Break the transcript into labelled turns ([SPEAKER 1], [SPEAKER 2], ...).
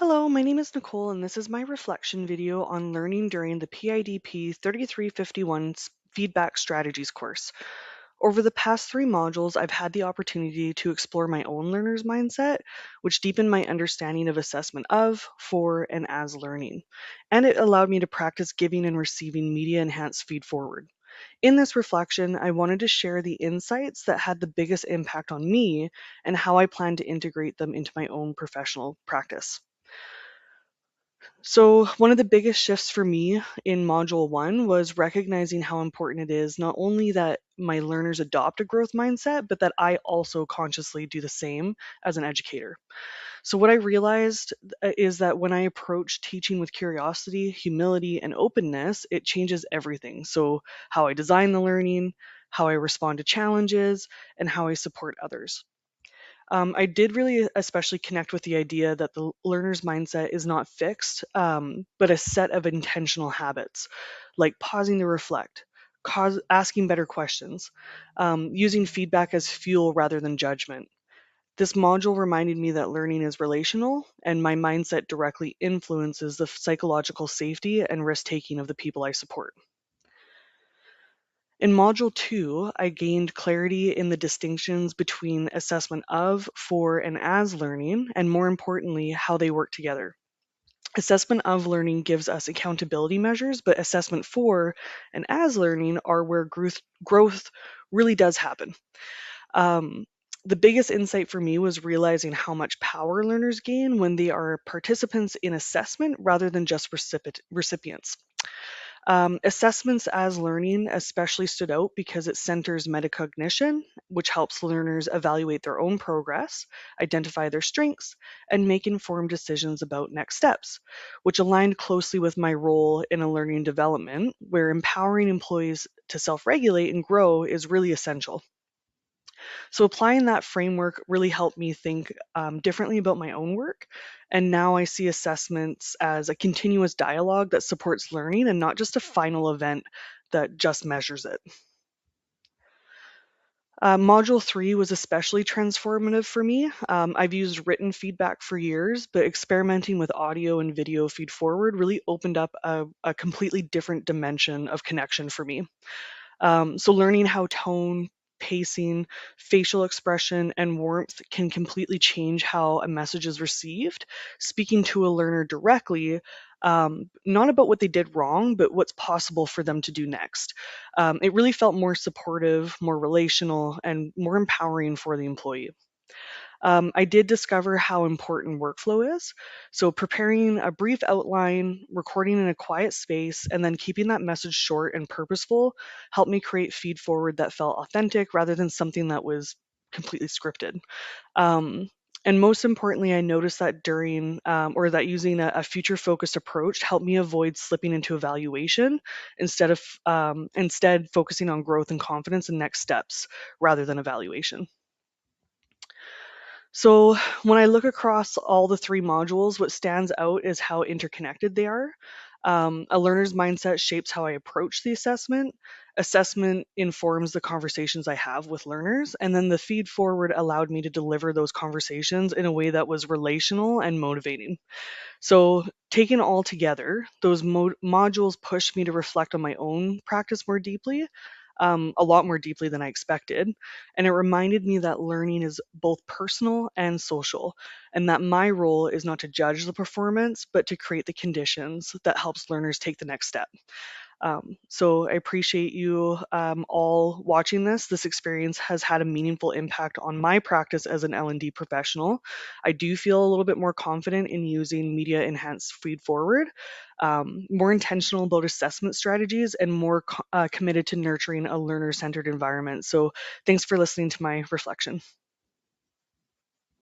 [SPEAKER 1] Hello, my name is Nicole, and this is my reflection video on learning during the PIDP 3351 Feedback Strategies course. Over the past three modules, I've had the opportunity to explore my own learner's mindset, which deepened my understanding of assessment of, for, and as learning. And it allowed me to practice giving and receiving media enhanced feed forward. In this reflection, I wanted to share the insights that had the biggest impact on me and how I plan to integrate them into my own professional practice. So, one of the biggest shifts for me in Module 1 was recognizing how important it is not only that my learners adopt a growth mindset, but that I also consciously do the same as an educator. So, what I realized is that when I approach teaching with curiosity, humility, and openness, it changes everything. So, how I design the learning, how I respond to challenges, and how I support others. I did really especially connect with the idea that the learner's mindset is not fixed, but a set of intentional habits, like pausing to reflect, asking better questions, using feedback as fuel rather than judgment. This module reminded me that learning is relational, and my mindset directly influences the psychological safety and risk taking of the people I support. In Module 2, I gained clarity in the distinctions between assessment of, for, and as learning, and more importantly, how they work together. Assessment of learning gives us accountability measures, but assessment for and as learning are where growth really does happen. Um, the biggest insight for me was realizing how much power learners gain when they are participants in assessment rather than just recipients. Assessments as learning especially stood out because it centers metacognition, which helps learners evaluate their own progress, identify their strengths, and make informed decisions about next steps, which aligned closely with my role in a learning development, where empowering employees to self regulate and grow is really essential. So applying that framework really helped me think differently about my own work. And now I see assessments as a continuous dialogue that supports learning and not just a final event that just measures it. Module 3 was especially transformative for me. I've used written feedback for years, but experimenting with audio and video feed forward really opened up a completely different dimension of connection for me. So learning how tone, pacing, facial expression, and warmth can completely change how a message is received. Speaking to a learner directly, not about what they did wrong, but what's possible for them to do next. It really felt more supportive, more relational, and more empowering for the employee. I did discover how important workflow is. So, preparing a brief outline, recording in a quiet space, and then keeping that message short and purposeful helped me create feed forward that felt authentic rather than something that was completely scripted. Um, and most importantly, I noticed that or that using a future focused approach helped me avoid slipping into evaluation instead focusing on growth and confidence and next steps rather than evaluation. So when I look across all the three modules, what stands out is how interconnected they are. A learner's mindset shapes how I approach the assessment. Assessment informs the conversations I have with learners. And then the feed forward allowed me to deliver those conversations in a way that was relational and motivating. So, taken all together, those modules pushed me to reflect on my own practice more deeply, a lot more deeply than I expected. And it reminded me that learning is both personal and social, and that my role is not to judge the performance, but to create the conditions that helps learners take the next step. So I appreciate you all watching this. This experience has had a meaningful impact on my practice as an L&D professional. I do feel a little bit more confident in using media enhanced feed forward, more intentional about assessment strategies, and more committed to nurturing a learner centered environment. So thanks for listening to my reflection.